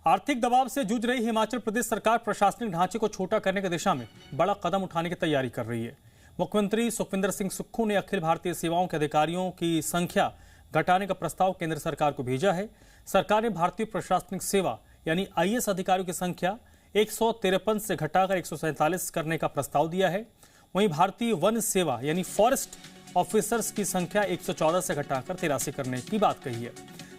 आर्थिक दबाव से जूझ रही हिमाचल प्रदेश सरकार प्रशासनिक ढांचे को छोटा करने की दिशा में बड़ा कदम उठाने की तैयारी कर रही है। मुख्यमंत्री सुखविंदर सिंह सुक्खू ने अखिल भारतीय सेवाओं के अधिकारियों की संख्या घटाने का प्रस्ताव केंद्र सरकार को भेजा है। सरकार ने भारतीय प्रशासनिक सेवा यानी आईएएस अधिकारियों की संख्या 153 से घटाकर 147 करने का प्रस्ताव दिया है। वहीं भारतीय वन सेवा यानी फॉरेस्ट ऑफिसर्स की संख्या 114 से घटाकर 83 करने की बात कही है।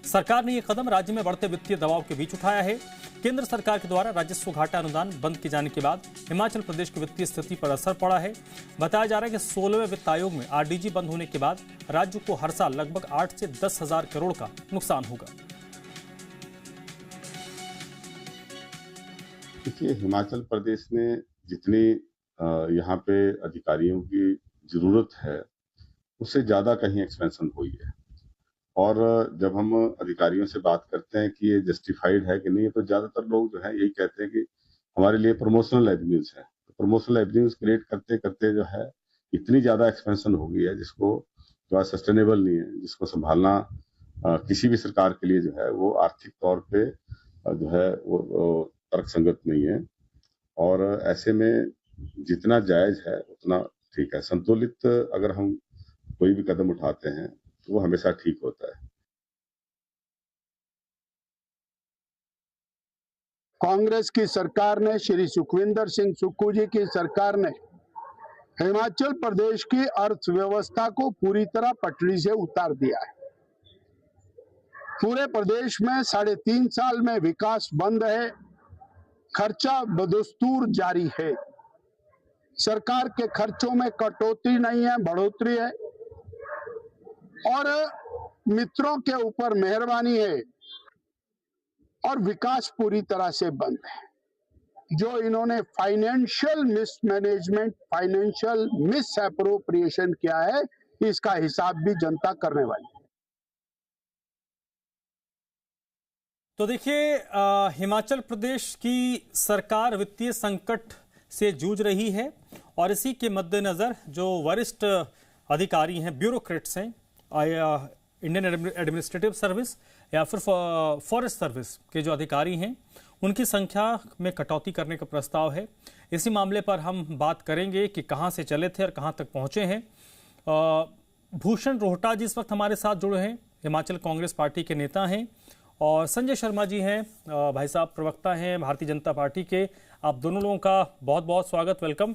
सरकार ने यह कदम राज्य में बढ़ते वित्तीय दबाव के बीच उठाया है। केंद्र सरकार के द्वारा राजस्व घाटा अनुदान बंद किए जाने के बाद हिमाचल प्रदेश की वित्तीय स्थिति पर असर पड़ा है। बताया जा रहा है कि 16वें वित्त आयोग में आरडीजी बंद होने के बाद राज्य को हर साल लगभग 8 से 10 हजार करोड़ का नुकसान होगा। देखिए, हिमाचल प्रदेश में जितनी यहाँ पे अधिकारियों की जरूरत है उससे ज्यादा कहीं एक्सपेंशन हुई है। और जब हम अधिकारियों से बात करते हैं कि ये जस्टिफाइड है कि नहीं, तो ज्यादातर लोग जो है यही कहते हैं कि हमारे लिए प्रमोशनल एवेन्यूज है। तो प्रमोशनल एवेन्यूज क्रिएट करते करते जो है इतनी ज्यादा एक्सपेंशन हो गई है जिसको जो है सस्टेनेबल नहीं है, जिसको संभालना किसी भी सरकार के लिए जो है वो आर्थिक तौर पे जो है वो तर्कसंगत नहीं है। और ऐसे में जितना जायज है उतना ठीक है। संतुलित अगर हम कोई भी कदम उठाते हैं तो वो हमेशा ठीक होता है। कांग्रेस की सरकार ने, श्री सुखविंदर सिंह सुक्खू जी की सरकार ने हिमाचल प्रदेश की अर्थव्यवस्था को पूरी तरह पटरी से उतार दिया है। पूरे प्रदेश में 3.5 साल में विकास बंद है, खर्चा बदस्तूर जारी है। सरकार के खर्चों में कटौती नहीं है, बढ़ोतरी है। और मित्रों के ऊपर मेहरबानी है और विकास पूरी तरह से बंद है। जो इन्होंने financial mismanagement, financial miss appropriation किया है, इसका हिसाब भी जनता करने वाली है। तो देखिए, हिमाचल प्रदेश की सरकार वित्तीय संकट से जूझ रही है और इसी के मद्देनजर जो वरिष्ठ अधिकारी हैं, ब्यूरोक्रेट्स हैं, इंडियन एडमिनिस्ट्रेटिव सर्विस या फिर फॉरेस्ट सर्विस के जो अधिकारी हैं, उनकी संख्या में कटौती करने का प्रस्ताव है। इसी मामले पर हम बात करेंगे कि कहां से चले थे और कहां तक पहुंचे हैं। भूषण रोहटा जी इस वक्त हमारे साथ जुड़े हैं, हिमाचल कांग्रेस पार्टी के नेता हैं, और संजय शर्मा जी हैं, भाई साहब प्रवक्ता हैं भारतीय जनता पार्टी के। आप दोनों लोगों का बहुत बहुत स्वागत, वेलकम।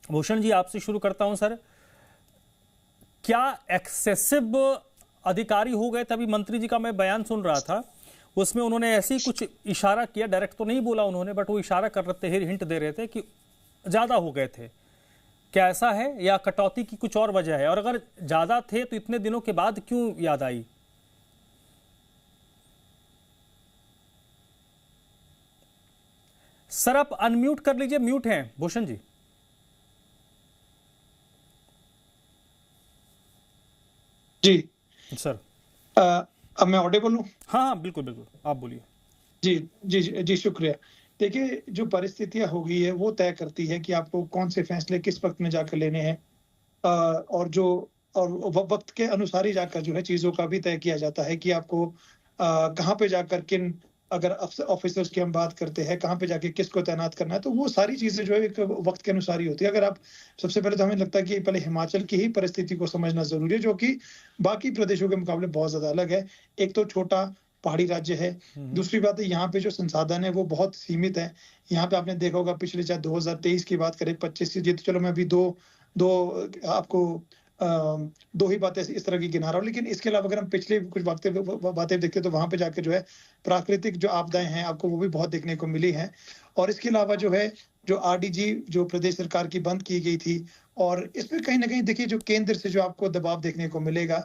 भूषण जी, आपसे शुरू करता हूं सर। क्या एक्सेसिव अधिकारी हो गए थे? अभी मंत्री जी का मैं बयान सुन रहा था, उसमें उन्होंने ऐसे ही कुछ इशारा किया, डायरेक्ट तो नहीं बोला उन्होंने, बट वो इशारा कर रहे थे, हिंट दे रहे थे कि ज्यादा हो गए थे। क्या ऐसा है या कटौती की कुछ और वजह है? और अगर ज्यादा थे तो इतने दिनों के बाद क्यों याद आई? सर आप अनम्यूट कर लीजिए, म्यूट हैं भूषण जी। जी सर, अब मैं ऑडिबल हूँ? हाँ, बिल्कुल बिल्कुल, आप बोलिए। जी जी जी, शुक्रिया। देखिए, जो परिस्थितियां हो गई है वो तय करती है कि आपको कौन से फैसले किस वक्त में जाकर लेने हैं, और वक्त के अनुसार ही जाकर जो है चीजों का भी तय किया जाता है कि आपको कहाँ पे जाकर किन, अगर ऑफिसर्स की हम बात करते हैं, कहाँ पे जाके किसको तैनात करना है, तो वो सारी चीजें जो है एक वक्त के अनुसार ही होती है। अगर आप सबसे पहले तो हमें लगता है कि पहले हिमाचल की ही परिस्थिति को समझना जरूरी है, जो कि बाकी प्रदेशों के मुकाबले बहुत ज्यादा अलग है। एक तो छोटा पहाड़ी राज्य है, दूसरी बात है यहाँ पे जो संसाधन है वो बहुत सीमित है। यहाँ पे आपने देखा होगा पिछले चाहे 2023 की बात करें, 25 की, तो चलो मैं अभी दो आपको दो ही बातें इस तरह की गिना रहा हूँ, लेकिन इसके अलावा अगर हम पिछले कुछ बातें देखते तो वहां पे जाकर जो है प्राकृतिक जो आपदाएं हैं आपको वो भी बहुत देखने को मिली हैं। और इसके अलावा जो है जो आरडीजी जो प्रदेश सरकार की बंद की गई थी, और इसमें कहीं ना कहीं देखिए जो केंद्र से जो आपको दबाव देखने को मिलेगा,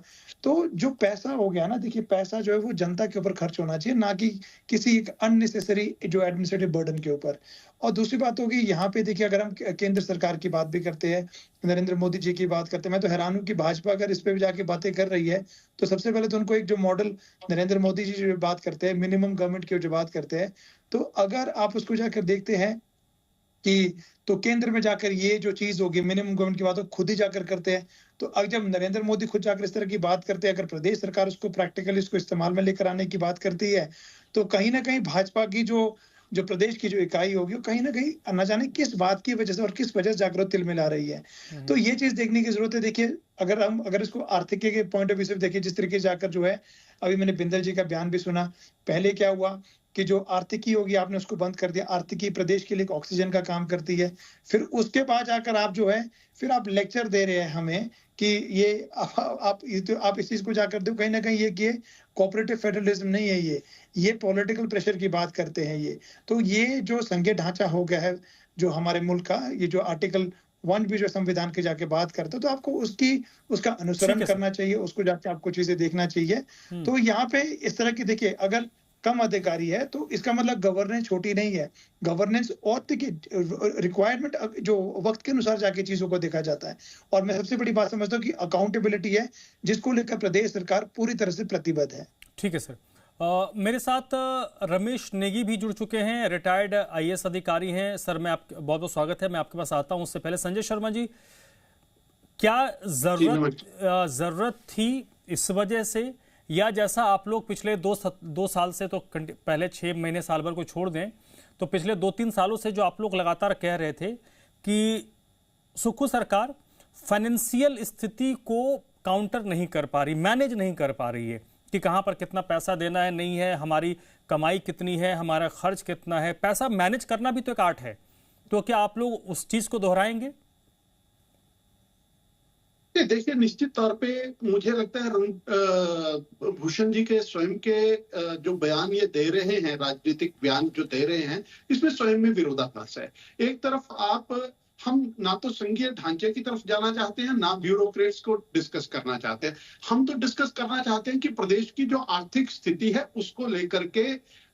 तो जो पैसा हो गया ना, देखिए पैसा जो है वो जनता के ऊपर खर्च होना चाहिए, ना कि किसी एक अननेसेसरी जो एडमिनिस्ट्रेटिव बर्डन के ऊपर। और दूसरी बात होगी यहाँ पे, देखिए अगर हम केंद्र सरकार की बात भी करते हैं, नरेंद्र मोदी जी की बात करते हैं, मैं तो हैरान हूँ कि भाजपा अगर इस पे भी जाके बातें कर रही है तो सबसे पहले तो उनको एक जो मॉडल नरेंद्र मोदी जी जो बात करते हैं, मिनिमम गवर्नमेंट की जो बात करते हैं, तो अगर आप उसको जाकर देखते हैं कि तो केंद्र में जाकर ये जो चीज होगी मिनिमम गवर्नमेंट की बात हो खुद ही जाकर करते हैं। तो अब जब नरेंद्र मोदी खुद जाकर इस तरह की बात करते हैं, अगर प्रदेश सरकार उसको प्रैक्टिकली इसको इस्तेमाल में लेकर आने की बात करती है, तो कहीं ना कहीं भाजपा की जो प्रदेश की जो इकाई होगी वो कहीं ना कहीं न जाने किस बात की वजह से और किस वजह से जागरूक तिलमिला रही है। तो ये चीज देखने की जरूरत है। देखिए, अगर इसको आर्थिकी के पॉइंट ऑफ व्यू से देखिए, जिस तरीके से जाकर जो है, अभी मैंने बिंदल जी का बयान भी सुना। पहले क्या हुआ कि जो आर्थिकी होगी आपने उसको बंद कर दिया। आर्थिकी प्रदेश के लिए एक ऑक्सीजन का काम करती है। फिर उसके बाद जाकर आप जो है, फिर आप लेक्चर दे रहे हैं हमें कि ये आप इस चीज को जाकर दो, कहीं ना कहीं ये कोऑपरेटिव फेडरलिज्म नहीं है, ये पॉलिटिकल प्रेशर की बात करते हैं ये। तो ये जो संघीय ढांचा हो गया है जो हमारे मुल्क का, ये जो आर्टिकल 1 भी जो संविधान की जाके बात करते हो, तो आपको उसका अनुसरण करना चाहिए, उसको जाके आपको चीजें देखना चाहिए। तो यहाँ पे इस तरह की देखिए, अगर कम अधिकारी है तो इसका मतलब गवर्नेंस छोटी नहीं है। गवर्नेंस और रिक्वायरमेंट जो वक्त के अनुसार जाके चीजों को देखा जाता है। और मैं सबसे बड़ी बात समझता हूँ कि अकाउंटेबिलिटी है, जिसको लेकर प्रदेश सरकार पूरी तरह से प्रतिबद्ध है। ठीक है सर। मेरे साथ रमेश नेगी भी जुड़ चुके हैं, रिटायर्ड IAS अधिकारी हैं। सर, मैं बहुत बहुत स्वागत है, मैं आपके पास आता हूं। उससे पहले संजय शर्मा जी, क्या जरूरत थी इस वजह से, या जैसा आप लोग पिछले दो साल से, तो पहले 6 महीने साल भर को छोड़ दें, तो पिछले 2-3 सालों से जो आप लोग लगातार कह रहे थे कि सुक्खू सरकार फाइनेंशियल स्थिति को काउंटर नहीं कर पा रही, मैनेज नहीं कर पा रही है कि कहां पर कितना पैसा देना है, नहीं है, हमारी कमाई कितनी है, हमारा खर्च कितना है, पैसा मैनेज करना भी तो एक आर्ट है। तो क्या आप लोग उस चीज को दोहराएंगे? देखिए, निश्चित तौर पे मुझे लगता है भूषण जी के स्वयं के जो बयान ये दे रहे हैं, राजनीतिक बयान जो दे रहे हैं, इसमें स्वयं में विरोधाभास है। एक तरफ हम ना तो संघीय ढांचे की तरफ जाना चाहते हैं, ना ब्यूरोक्रेट्स को डिस्कस करना चाहते हैं। हम तो डिस्कस करना चाहते हैं कि प्रदेश की जो आर्थिक स्थिति है उसको लेकर के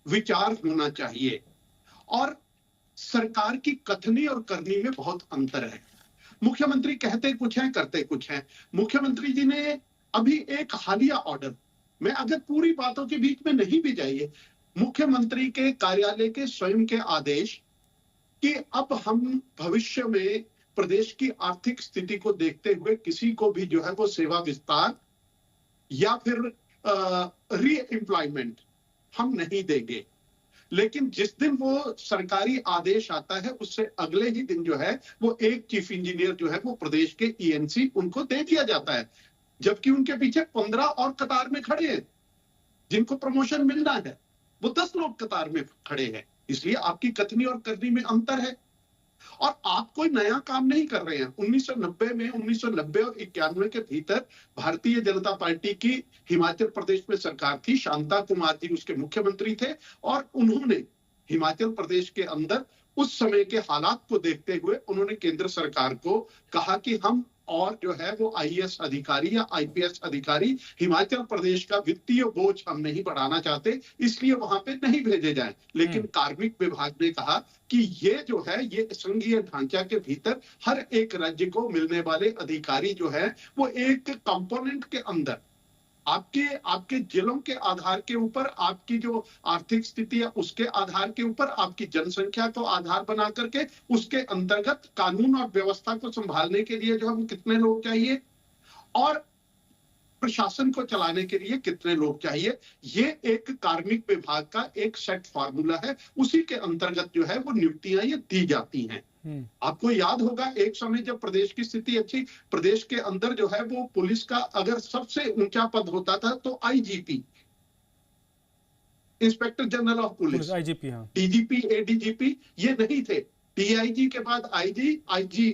विचार होना चाहिए। और सरकार की कथनी और करनी में बहुत अंतर है। मुख्यमंत्री कहते कुछ हैं, करते कुछ हैं। मुख्यमंत्री जी ने अभी एक हालिया ऑर्डर में, अगर पूरी बातों के बीच में नहीं भी जाइए, मुख्यमंत्री के कार्यालय के स्वयं के आदेश कि अब हम भविष्य में प्रदेश की आर्थिक स्थिति को देखते हुए किसी को भी जो है वो सेवा विस्तार या फिर री एम्प्लॉयमेंट हम नहीं देंगे। लेकिन जिस दिन वो सरकारी आदेश आता है उससे अगले ही दिन जो है वो एक चीफ इंजीनियर जो है वो प्रदेश के ENC उनको दे दिया जाता है, जबकि उनके पीछे 15 और कतार में खड़े हैं जिनको प्रमोशन मिलना है। वो 10 लोग कतार में खड़े हैं। इसलिए आपकी कथनी और करनी में अंतर है। और आप कोई नया काम नहीं कर रहे हैं। 1990 और 91 के भीतर भारतीय जनता पार्टी की हिमाचल प्रदेश में सरकार थी। शांता कुमार जी उसके मुख्यमंत्री थे और उन्होंने हिमाचल प्रदेश के अंदर उस समय के हालात को देखते हुए उन्होंने केंद्र सरकार को कहा कि हम और जो है वो IAS अधिकारी या IPS अधिकारी हिमाचल प्रदेश का वित्तीय बोझ हम नहीं बढ़ाना चाहते, इसलिए वहां पे नहीं भेजे जाएं। लेकिन कार्मिक विभाग ने कहा कि ये जो है ये संघीय ढांचा के भीतर हर एक राज्य को मिलने वाले अधिकारी जो है वो एक कंपोनेंट के अंदर आपके जिलों के आधार के ऊपर, आपकी जो आर्थिक स्थिति है उसके आधार के ऊपर, आपकी जनसंख्या को आधार बना करके उसके अंतर्गत कानून और व्यवस्था को संभालने के लिए जो है कितने लोग चाहिए और प्रशासन को चलाने के लिए कितने लोग चाहिए। ये एक कार्मिक विभाग का एक सेट फार्मूला है, उसी के अंतर्गत जो है वो नियुक्तियां ये दी जाती हैं। आपको याद होगा एक समय जब प्रदेश की स्थिति अच्छी, प्रदेश के अंदर जो है वो पुलिस का अगर सबसे ऊंचा पद होता था तो IGP, inspector general of police, IGP, हाँ। DGP, ADGP ये नहीं थे। DIG के बाद IG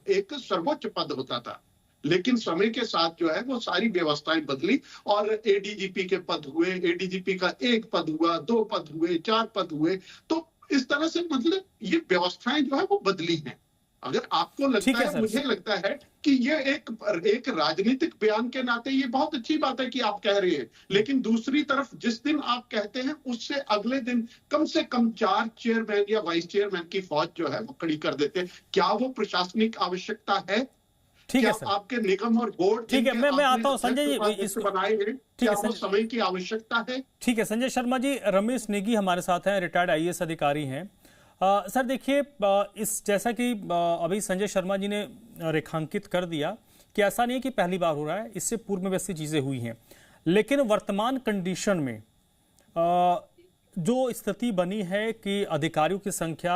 एक सर्वोच्च पद होता था। लेकिन समय के साथ जो है वो सारी व्यवस्थाएं बदली और ADGP के पद हुए, ADGP का 1 पद हुआ, 2 पद हुए, 4 पद हुए। तो इस तरह से मतलब ये व्यवस्थाएं जो है वो बदली हैं। अगर आपको लगता है, मुझे लगता है कि ये एक राजनीतिक बयान के नाते ये बहुत अच्छी बात है कि आप कह रहे हैं, लेकिन दूसरी तरफ जिस दिन आप कहते हैं उससे अगले दिन कम से कम 4 चेयरमैन या वाइस चेयरमैन की फौज जो है वो खड़ी कर देते हैं। क्या वो प्रशासनिक आवश्यकता है? ठीक है सर, आपके निगम और बोर्ड, ठीक है, मैं आता हूं संजय जी, इसको बनाए हैं, क्या वो समय की आवश्यकता है? ठीक है संजय शर्मा जी। रमेश नेगी हमारे साथ हैं, रिटायर्ड IAS अधिकारी हैं। सर देखिए, इस जैसा कि अभी संजय शर्मा जी ने रेखांकित कर दिया कि ऐसा नहीं है कि पहली बार हो रहा है, इससे पूर्व में वैसी चीजें हुई हैं, लेकिन वर्तमान कंडीशन में जो स्थिति बनी है कि अधिकारियों की संख्या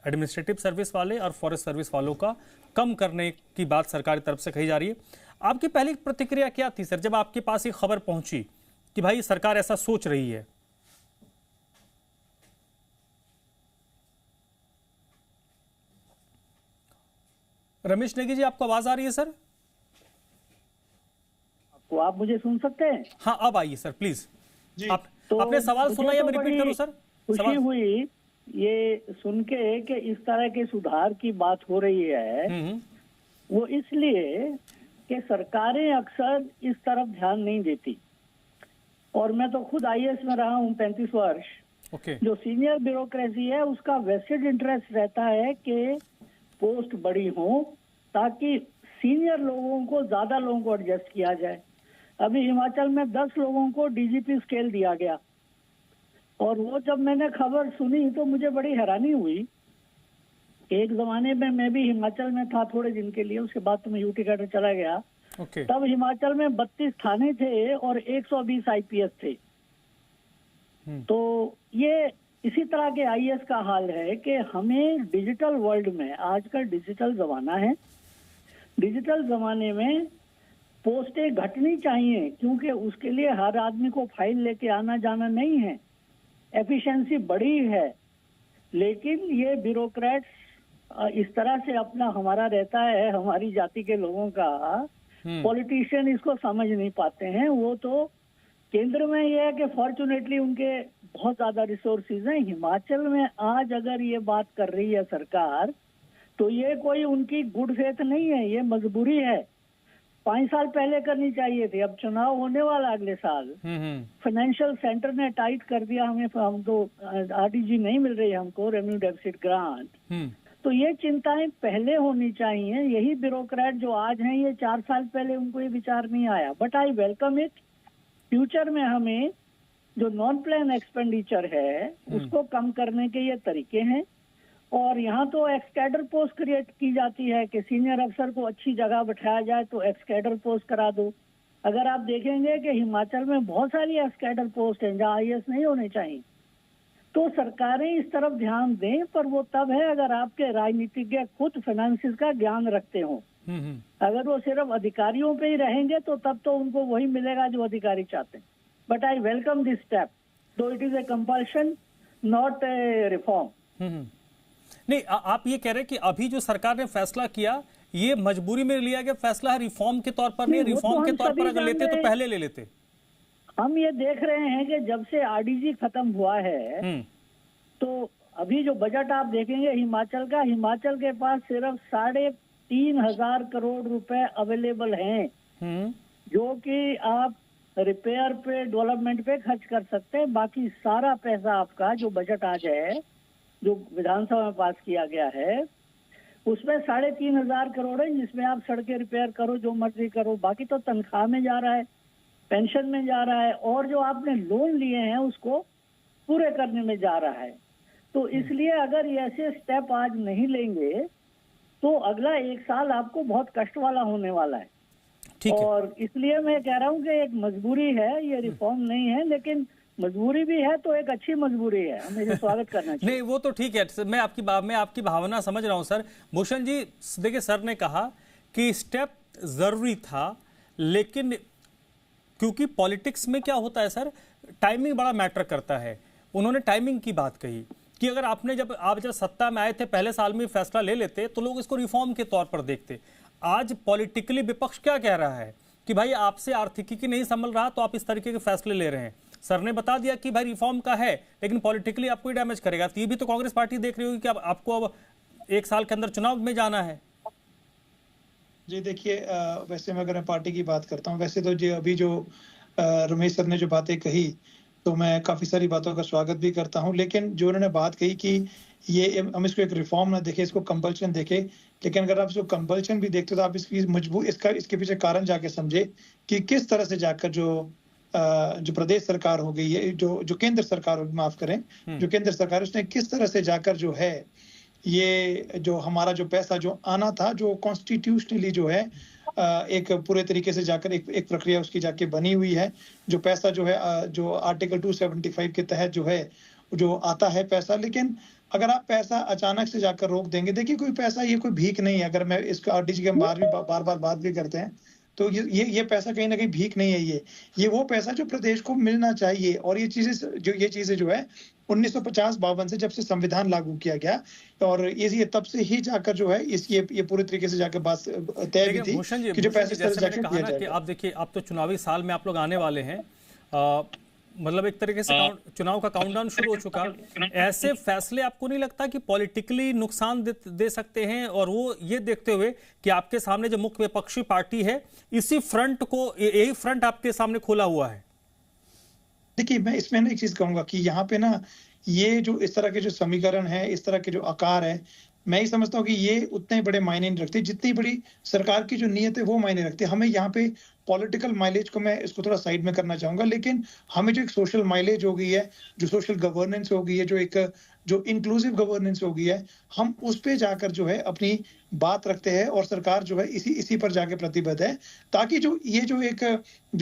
एडमिनिस्ट्रेटिव सर्विस वाले और फॉरेस्ट सर्विस वालों का कम करने की बात सरकार की तरफ से कही जा रही है, आपकी पहली प्रतिक्रिया क्या थी सर जब आपके पास ये खबर पहुंची कि भाई सरकार ऐसा सोच रही है? रमेश नेगी जी, आपको आवाज आ रही है सर? तो आप मुझे सुन सकते हैं? हाँ, अब आइए सर प्लीज। तो आपने सवाल सुना या मैं रिपीट करूं सर? खुशी हुई ये सुन के कि इस तरह के सुधार की बात हो रही है। वो इसलिए कि सरकारें अक्सर इस तरफ ध्यान नहीं देती, और मैं तो खुद आईएएस में रहा हूँ 35 वर्ष। जो सीनियर ब्यूरोक्रेसी है उसका वेस्टेड इंटरेस्ट रहता है कि पोस्ट बड़ी हो ताकि सीनियर लोगों को, ज्यादा लोगों को एडजस्ट किया जाए। अभी हिमाचल में 10 लोगों को डीजीपी स्केल दिया गया, और वो जब मैंने खबर सुनी तो मुझे बड़ी हैरानी हुई। एक जमाने में मैं भी हिमाचल में था थोड़े दिन के लिए, उसके बाद तो मैं यूटी कैडर चला गया। तब हिमाचल में 32 थाने थे और 120 आईपीएस थे। तो ये इसी तरह के आईएएस का हाल है कि हमें डिजिटल वर्ल्ड में, आजकल डिजिटल जमाना है, डिजिटल जमाने में पोस्टें घटनी चाहिए, क्योंकि उसके लिए हर आदमी को फाइल लेके आना जाना नहीं है। एफिशिएंसी बड़ी है, लेकिन ये ब्यूरोक्रेट्स इस तरह से अपना हमारा रहता है, हमारी जाति के लोगों का, पॉलिटिशियन इसको समझ नहीं पाते हैं। वो तो केंद्र में ये है कि फॉर्चुनेटली उनके बहुत ज्यादा रिसोर्सेज हैं। हिमाचल में आज अगर ये बात कर रही है सरकार, तो ये कोई उनकी गुड फेथ नहीं है, ये मजबूरी है। 5 साल पहले करनी चाहिए थी, अब चुनाव होने वाला अगले साल। फाइनेंशियल सेंटर ने टाइट कर दिया हमें, हम तो आरडीजी नहीं मिल रही हमको, रेवेन्यू डेफिसिट ग्रांट। तो ये चिंताएं पहले होनी चाहिए। यही ब्यूरोक्रेट जो आज हैं, ये 4 साल पहले उनको ये विचार नहीं आया। But I welcome it. Future में हमें जो नॉन प्लान एक्सपेंडिचर है उसको कम करने के ये तरीके हैं। और यहाँ तो एक्स-कैडर पोस्ट क्रिएट की जाती है कि सीनियर अफसर को अच्छी जगह बैठाया जाए तो एक्स-कैडर पोस्ट करा दो। अगर आप देखेंगे कि हिमाचल में बहुत सारी एक्स-कैडर पोस्ट हैं जहाँ आईएएस नहीं होने चाहिए। तो सरकारें इस तरफ ध्यान दें, पर वो तब है अगर आपके राजनीतिज्ञ खुद फाइनेंसिस का ज्ञान रखते हो। अगर वो सिर्फ अधिकारियों पे ही रहेंगे तो तब तो उनको वही मिलेगा जो अधिकारी चाहते हैं। But I welcome this step, though it is a compulsion not a reform. नहीं, आप ये कह रहे हैं कि अभी जो सरकार ने फैसला किया ये मजबूरी में लिया गया फैसला है, रिफॉर्म के तौर पर नहीं। रिफॉर्म के तौर पर अगर लेते तो पहले ले लेते। हम ये देख रहे हैं कि जब से आरडीजी खत्म हुआ है तो अभी जो बजट आप देखेंगे हिमाचल का, हिमाचल के पास सिर्फ 3,500 करोड़ रुपए अवेलेबल हैं, जो कि आप रिपेयर पे, डेवलपमेंट पे खर्च कर सकते हैं। बाकी सारा पैसा आपका जो बजट आज है, जो विधानसभा में पास किया गया है, उसमें 3,500 करोड़ है, जिसमें आप सड़कें रिपेयर करो, जो मर्जी करो। बाकी तो तनख्वाह में जा रहा है, पेंशन में जा रहा है, और जो आपने लोन लिए हैं उसको पूरे करने में जा रहा है। तो इसलिए अगर ये ऐसे स्टेप आज नहीं लेंगे तो अगला 1 साल आपको बहुत कष्ट वाला होने वाला है। और इसलिए मैं कह रहा हूँ कि एक मजबूरी है, ये रिफॉर्म नहीं है, लेकिन मजबूरी भी है तो एक अच्छी मजबूरी है, हमें इसे स्वागत करना चाहिए। नहीं, वो तो ठीक है, मैं आपकी भावना समझ रहा हूं सर। भूषण जी, देखिए सर ने कहा कि स्टेप जरूरी था, लेकिन क्योंकि पॉलिटिक्स में क्या होता है सर, टाइमिंग बड़ा मैटर करता है। उन्होंने टाइमिंग की बात कही कि अगर आप जब सत्ता में आए थे पहले साल में फैसला ले लेते तो लोग इसको रिफॉर्म के तौर पर देखते। आज पॉलिटिकली विपक्ष क्या कह रहा है कि भाई आपसे आर्थिकी की नहीं संभल रहा तो आप इस तरीके के फैसले ले रहे हैं। सर ने बता दिया कि भाई रिफॉर्म का है, लेकिन पॉलिटिकली आपको ही डैमेज करेगा। तो ये भी तो कांग्रेस पार्टी देख रही होगी कि आपको अब 1 साल के अंदर चुनाव में जाना है। जी देखिए, वैसे मैं अगर पार्टी की बात करता हूँ, वैसे तो जो अभी जो रमेश सर ने जो बातें कही, तो मैं काफी सारी बातों का स्वागत भी करता हूं। लेकिन जो उन्होंने बात कही कि ये हम इसको एक रिफॉर्म ना देखें, इसको कंपल्शन देखें, लेकिन अगर आप इसको कंपल्शन भी देखते हो तो आप इसके पीछे कारण जाके समझे कि किस तरह से जाकर जो प्रदेश सरकार हो गई है, जो केंद्र सरकार, माफ करें, जो केंद्र सरकार उसने किस तरह से जाकर जो है ये जो हमारा जो पैसा जो आना था, जो कॉन्स्टिट्यूशनली जो है एक पूरे तरीके से जाकर एक प्रक्रिया उसकी जाके बनी हुई है। जो पैसा जो है जो आर्टिकल 275 के तहत जो है जो आता है पैसा, लेकिन अगर आप पैसा अचानक से जाकर रोक देंगे, देखिए कोई पैसा ये कोई भीख नहीं है। अगर मैं इसका आरडीजी के बार बार बात भी करते हैं तो ये पैसा कहीं ना कहीं भीख नहीं है। ये वो पैसा जो प्रदेश को मिलना चाहिए। और ये चीजें जो है 1950-52 से जब से संविधान लागू किया गया और ये तब से ही जाकर जो है ये पूरे तरीके से जाकर बात तय भी थी कि जो पैसे दिया जाएगा। आप देखिए, आप तो चुनावी साल में आप लोग आने वाले हैं, मतलब एक तरीके से चुनाव का काउंटडाउन शुरू हो चुका। ऐसे फैसले आपको नहीं लगता कि पॉलिटिकली नुकसान दे सकते हैं? और वो ये देखते हुए कि आपके सामने जो मुख्य विपक्षी पार्टी है, इसी फ्रंट को, यही फ्रंट आपके सामने खोला हुआ है। देखिए, मैं इसमें ना एक चीज कहूंगा कि यहाँ पे ना ये जो इस तरह के जो समीकरण है, इस तरह के जो आकार है, मैं ही समझता हूँ कि ये उतने बड़े मायने नहीं रखते जितनी बड़ी सरकार की जो नीयत है वो मायने रखती है। हमें यहाँ पे पॉलिटिकल माइलेज को मैं इसको थोड़ा साइड में करना चाहूंगा, लेकिन हमें जो एक सोशल माइलेज हो गई है, जो सोशल गवर्नेंस हो गई है, जो इंक्लूसिव गवर्नेंस हो गई है, हम उस पे जाकर जो है अपनी बात रखते हैं और सरकार जो है इसी पर जाके प्रतिबद्ध है, ताकि जो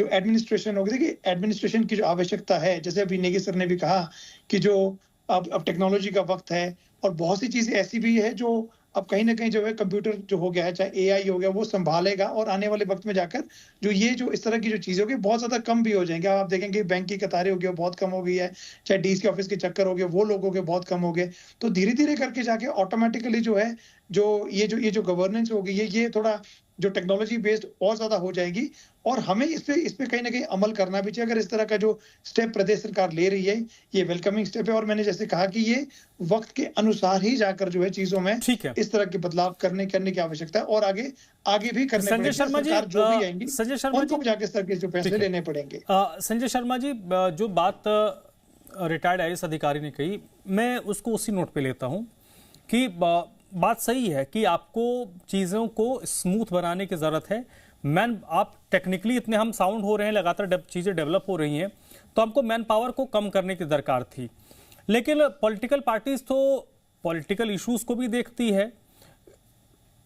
एडमिनिस्ट्रेशन होगी। देखिए, एडमिनिस्ट्रेशन की जो आवश्यकता है, जैसे अभी नेगी सर ने भी कहा कि जो अब टेक्नोलॉजी का वक्त है और बहुत सी चीजें ऐसी भी है जो अब कहीं ना कहीं जो है कंप्यूटर जो हो गया है, चाहे एआई हो गया, वो संभालेगा और आने वाले वक्त में जाकर जो इस तरह की जो चीजें होगी बहुत ज्यादा कम भी हो जाएंगे। आप देखेंगे बैंक की कतारें हो गई, बहुत कम हो गई है, चाहे डीसी के ऑफिस के चक्कर हो गए, वो लोगों के बहुत कम हो गए। तो धीरे धीरे करके जाके ऑटोमेटिकली जो है ये जो गवर्नेंस होगी, ये थोड़ा जो टेक्नोलॉजी बेस्ड और ज्यादा हो जाएगी। और हमें इस पे कहीं ना कहीं अमल करना भी चाहिए। अगर इस तरह का जो स्टेप प्रदेश सरकार ले रही है, ये वेलकमिंग स्टेप है। और मैंने जैसे कहा कि ये वक्त के अनुसार ही जाकर जो है चीजों में इस तरह के बदलाव करने की आवश्यकता है और आगे भी करने पड़ेंगे। सरकार जो भी आएंगी, संजय शर्मा जी, जाके स्तर के जो फैसले लेने पड़ेंगे। संजय शर्मा जी, जो बात रिटायर्ड आईएएस अधिकारी ने कही, मैं उसको उसी नोट पे लेता हूं कि बात सही है कि आपको चीज़ों को स्मूथ बनाने की ज़रूरत है। आप टेक्निकली इतने हम साउंड हो रहे हैं, लगातार चीज़ें डेवलप हो रही हैं, तो हमको मैन पावर को कम करने की दरकार थी। लेकिन पॉलिटिकल पार्टीज तो पॉलिटिकल इश्यूज को भी देखती है।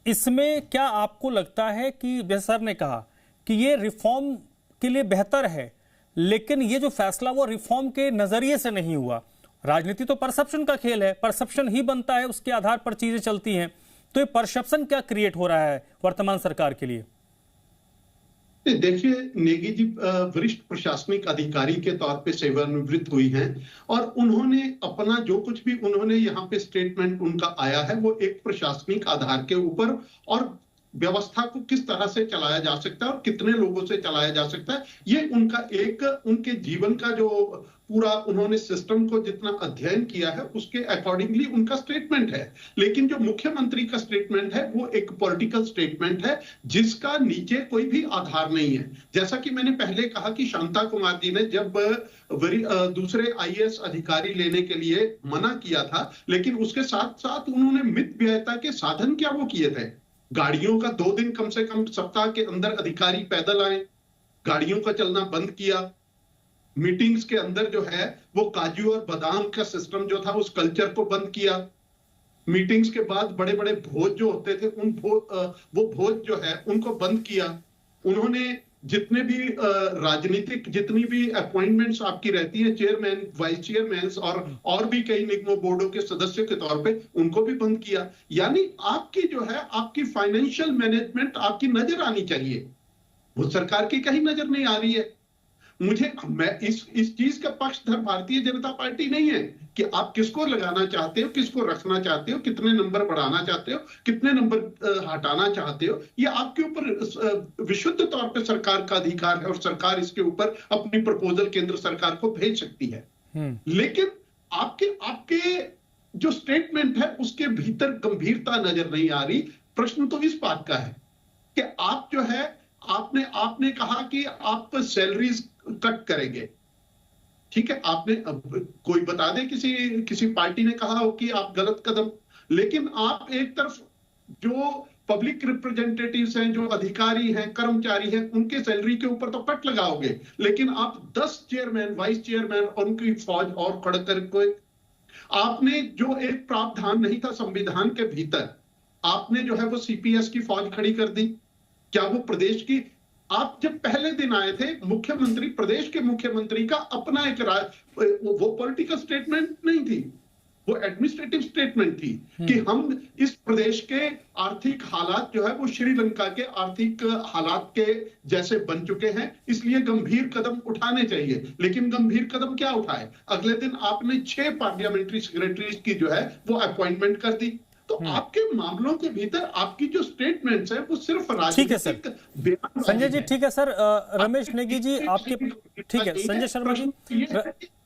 इसमें क्या आपको लगता है कि जैसे सर ने कहा कि ये रिफॉर्म के लिए बेहतर है, लेकिन ये जो फैसला वो रिफॉर्म के नज़रिए से नहीं हुआ? राजनीति तो परसेप्शन का खेल है, परसेप्शन ही बनता है, उसके आधार पर चीजें चलती हैं। तो ये परसेप्शन क्या क्रिएट हो रहा है वर्तमान सरकार के लिए? देखिए, नेगी जी वरिष्ठ प्रशासनिक अधिकारी के तौर पे सेवानिवृत्त हुई हैं और उन्होंने अपना जो कुछ भी उन्होंने यहाँ पे स्टेटमेंट उनका आया है, वो एक प्रशासनिक आधार के ऊपर और व्यवस्था को किस तरह से चलाया जा सकता है और कितने लोगों से चलाया जा सकता है, ये उनके जीवन का जो पूरा उन्होंने सिस्टम को जितना अध्ययन किया है उसके अकॉर्डिंगली उनका स्टेटमेंट है। लेकिन जो मुख्यमंत्री का स्टेटमेंट है वो एक पॉलिटिकल स्टेटमेंट है जिसका नीचे कोई भी आधार नहीं है। जैसा कि मैंने पहले कहा कि शांता कुमार जी ने जब दूसरे आईएएस अधिकारी लेने के लिए मना किया था, लेकिन उसके साथ साथ उन्होंने मित व्ययता के साधन क्या वो किए थे। गाड़ियों का 2 दिन कम से कम सप्ताह के अंदर अधिकारी पैदल आए, गाड़ियों का चलना बंद किया। मीटिंग्स के अंदर जो है वो काजू और बादाम का सिस्टम जो था उस कल्चर को बंद किया। मीटिंग्स के बाद बड़े बड़े भोज जो होते थे वो भोज जो है उनको बंद किया। उन्होंने जितने भी राजनीतिक जितनी भी अपॉइंटमेंट्स आपकी रहती है, चेयरमैन, वाइस चेयरमैन और भी कई निगमों बोर्डों के सदस्यों के तौर पे, उनको भी बंद किया। यानी आपकी जो है आपकी फाइनेंशियल मैनेजमेंट आपकी नजर आनी चाहिए, वो सरकार की कहीं नजर नहीं आ रही है। मैं इस चीज का पक्षधर भारतीय जनता पार्टी नहीं है कि आप किसको लगाना चाहते हो, किसको रखना चाहते हो, कितने नंबर बढ़ाना चाहते हो, कितने नंबर हटाना चाहते हो, ये आपके ऊपर विशुद्ध तौर पे सरकार का अधिकार है और सरकार इसके ऊपर अपनी प्रपोजल केंद्र सरकार को भेज सकती है। लेकिन आपके जो स्टेटमेंट है उसके भीतर गंभीरता नजर नहीं आ रही। प्रश्न तो इस बात का है कि आप जो है आपने कहा कि आप सैलरीज कट करेंगे, ठीक है, आपने कोई बता दे किसी पार्टी ने कहा हो कि आप गलत कदम, लेकिन आप एक तरफ जो पब्लिक रिप्रेजेंटेटिव्स हैं, जो अधिकारी हैं, कर्मचारी हैं, उनके सैलरी के ऊपर तो कट लगाओगे, लेकिन आप 10 चेयरमैन, वाइस चेयरमैन और उनकी फौज और खड़ा करके आपने जो एक प्रावधान नहीं था संविधान के भीतर, आपने जो है वो सीपीएस की फौज खड़ी कर दी। क्या वो प्रदेश की, आप जब पहले दिन आए थे, मुख्यमंत्री, प्रदेश के मुख्यमंत्री का अपना एक वो पॉलिटिकल स्टेटमेंट नहीं थी, वो एडमिनिस्ट्रेटिव स्टेटमेंट थी कि हम इस प्रदेश के आर्थिक हालात जो है वो श्रीलंका के आर्थिक हालात के जैसे बन चुके हैं, इसलिए गंभीर कदम उठाने चाहिए। लेकिन गंभीर कदम क्या उठाए? अगले दिन आपने 6 पार्लियामेंट्री सेक्रेटरीज की जो है वो अपॉइंटमेंट कर दी। तो आपके मामलों के भीतर आपकी जो स्टेटमेंट्स है वो सिर्फ राजनीतिक बयान। संजय जी ठीक है सर। रमेश नेगी जी आपके, ठीक है संजय शर्मा जी,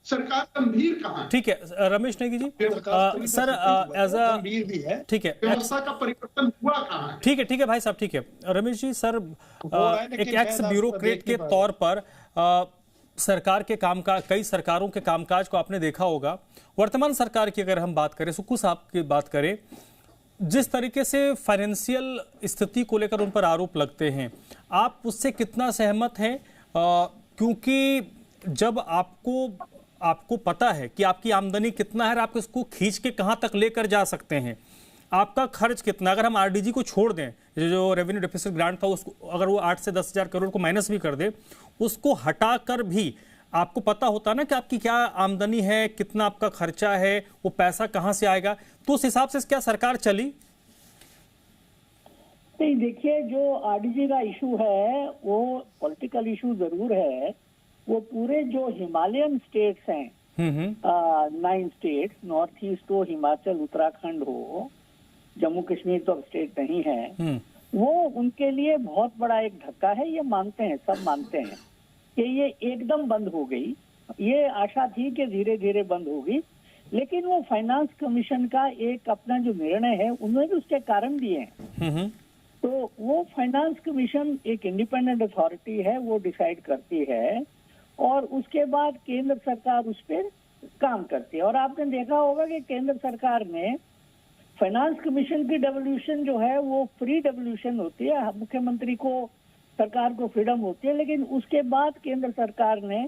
सरकार गंभीर कहाँ है? ठीक है Ramesh Negi ji sir, as a, ठीक है, व्यवस्था का परिवर्तन हुआ कहाँ है? ठीक है भाई साहब, ठीक है रमेश जी। सर एक एक्स ब्यूरोक्रेट के तौर पर सरकार के कामकाज, कई सरकारों के कामकाज को आपने देखा होगा। वर्तमान सरकार की अगर हम बात करें, सुक्कू साहब की बात करें, जिस तरीके से फाइनेंशियल स्थिति को लेकर उन पर आरोप लगते हैं, आप उससे कितना सहमत हैं? क्योंकि जब आपको पता है कि आपकी आमदनी कितना है, आप इसको खींच के कहां तक लेकर जा सकते हैं, आपका खर्च कितना, अगर हम आरडीजी को छोड़ दें, जो रेवेन्यू डेफिसिट ग्रांट था उसको अगर वो 8 से 10 हजार करोड़ को माइनस भी कर दे, उसको हटाकर भी आपको पता होता ना कि आपकी क्या आमदनी है, कितना आपका खर्चा है, वो पैसा कहां से आएगा। तो उस हिसाब से क्या सरकार चली? नहीं, देखिए जो आरडीजी का इशू है वो पॉलिटिकल इशू जरूर है। वो पूरे जो हिमालयन स्टेट्स हैं, 9 स्टेट्स, नॉर्थ ईस्ट हो, हिमाचल, उत्तराखंड हो, जम्मू कश्मीर तो अब स्टेट नहीं है, वो उनके लिए बहुत बड़ा एक धक्का है। ये मानते हैं, सब मानते हैं कि ये एकदम बंद हो गई। ये आशा थी कि धीरे धीरे बंद होगी, लेकिन वो फाइनेंस कमीशन का एक अपना जो निर्णय है उन्होंने भी उसके कारण दिए हैं। तो वो फाइनेंस कमीशन एक इंडिपेंडेंट अथॉरिटी है, वो डिसाइड करती है और उसके बाद केंद्र सरकार उस पर काम करती है। और आपने देखा होगा कि केंद्र सरकार ने फाइनेंस कमीशन की डेवोल्यूशन जो है वो फ्री डेवोल्यूशन होती है, मुख्यमंत्री को, सरकार को फ्रीडम होती है। लेकिन उसके बाद केंद्र सरकार ने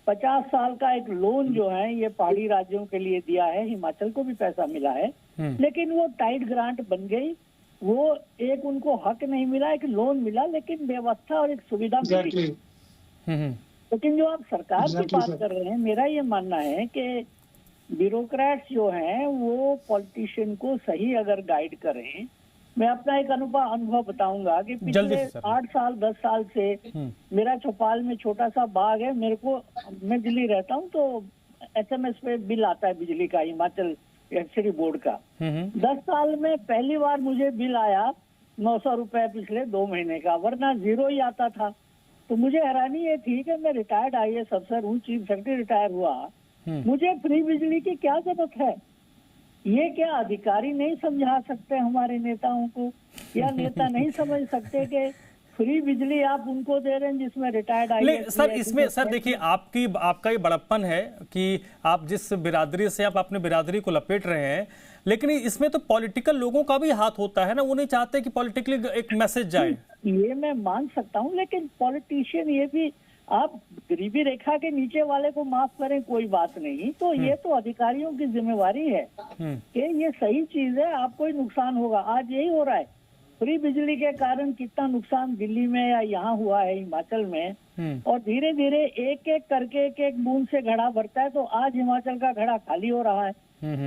50 साल का एक लोन जो है ये पहाड़ी राज्यों के लिए दिया है, हिमाचल को भी पैसा मिला है, लेकिन वो टाइट ग्रांट बन गई। वो एक उनको हक नहीं मिला, एक लोन मिला, लेकिन व्यवस्था और एक सुविधा मिली। लेकिन जो आप सरकार की बात कर रहे हैं, मेरा ये मानना है कि ब्यूरोक्रेट्स जो हैं वो पॉलिटिशियन को सही अगर गाइड करें। मैं अपना एक अनुभव बताऊंगा कि पिछले 8 साल 10 साल से मेरा चौपाल में छोटा सा बाग है। मैं दिल्ली रहता हूँ, तो एसएमएस पे बिल आता है बिजली का, हिमाचल इलेक्ट्रिसिटी बोर्ड का। 10 साल में पहली बार मुझे बिल आया 900 रुपए पिछले 2 महीने का, वरना 0 ही आता था। तो मुझे हैरानी ये थी कि मैं रिटायर्ड IAS अफसर हूँ, चीफ सेक्रेटरी रिटायर हुआ, मुझे फ्री बिजली की क्या जरूरत है? ये क्या अधिकारी नहीं समझा सकते हमारे नेताओं को, या नेता नहीं समझ सकते कि फ्री बिजली आप उनको दे रहे हैं जिसमें रिटायर्ड IAS? सर इसमें सर देखिए, आपका ये बड़प्पन है कि आप जिस बिरादरी से आप अपने बिरादरी को लपेट रहे हैं, लेकिन इसमें तो पॉलिटिकल लोगों का भी हाथ होता है ना। वो नहीं चाहते कि पॉलिटिकली एक मैसेज जाए। ये मैं मान सकता हूँ, लेकिन पॉलिटिशियन ये भी, आप गरीबी रेखा के नीचे वाले को माफ करें कोई बात नहीं, तो ये तो अधिकारियों की जिम्मेवारी है कि ये सही चीज है, आपको ही नुकसान होगा। आज यही हो रहा है, फ्री बिजली के कारण कितना नुकसान दिल्ली में या यहाँ हुआ है, हिमाचल में, और धीरे धीरे एक एक करके एक बूंद से घड़ा भरता है। तो आज हिमाचल का घड़ा खाली हो रहा है।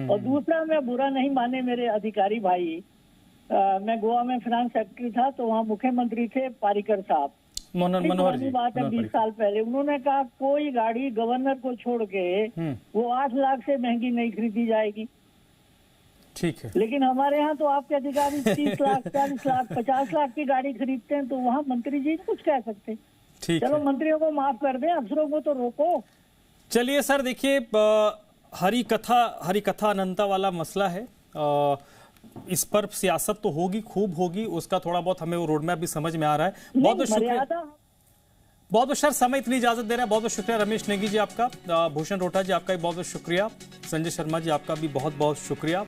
और दूसरा, मैं बुरा नहीं माने मेरे अधिकारी भाई, मैं गोवा में फाइनेंस सेक्रेटरी था, तो वहाँ मुख्यमंत्री थे पारीकर साहब। मनोहर जी, बात है 20 साल पहले, उन्होंने कहा कोई गाड़ी गवर्नर को छोड़ के वो 8 लाख से महंगी नहीं खरीदी जाएगी। ठीक है, लेकिन हमारे यहाँ तो आपके अधिकारी 30 लाख 40 लाख 50 लाख की गाड़ी खरीदते हैं, तो वहाँ मंत्री जी कुछ कह सकते। चलो मंत्रियों को माफ कर दे, अफसरों को तो रोको। चलिए सर, देखिए हरी कथा अनंता वाला मसला है। इस पर सियासत तो होगी, खूब होगी, उसका थोड़ा बहुत हमें वो रोड मैप भी समझ में आ रहा है। बहुत बहुत शुक्रिया, बहुत बहुत सर समय इतनी इजाजत दे रहा है। बहुत बहुत शुक्रिया रमेश नेगी जी आपका, भूषण रोहटा जी आपका भी बहुत बहुत शुक्रिया, संजय शर्मा जी आपका भी बहुत बहुत शुक्रिया।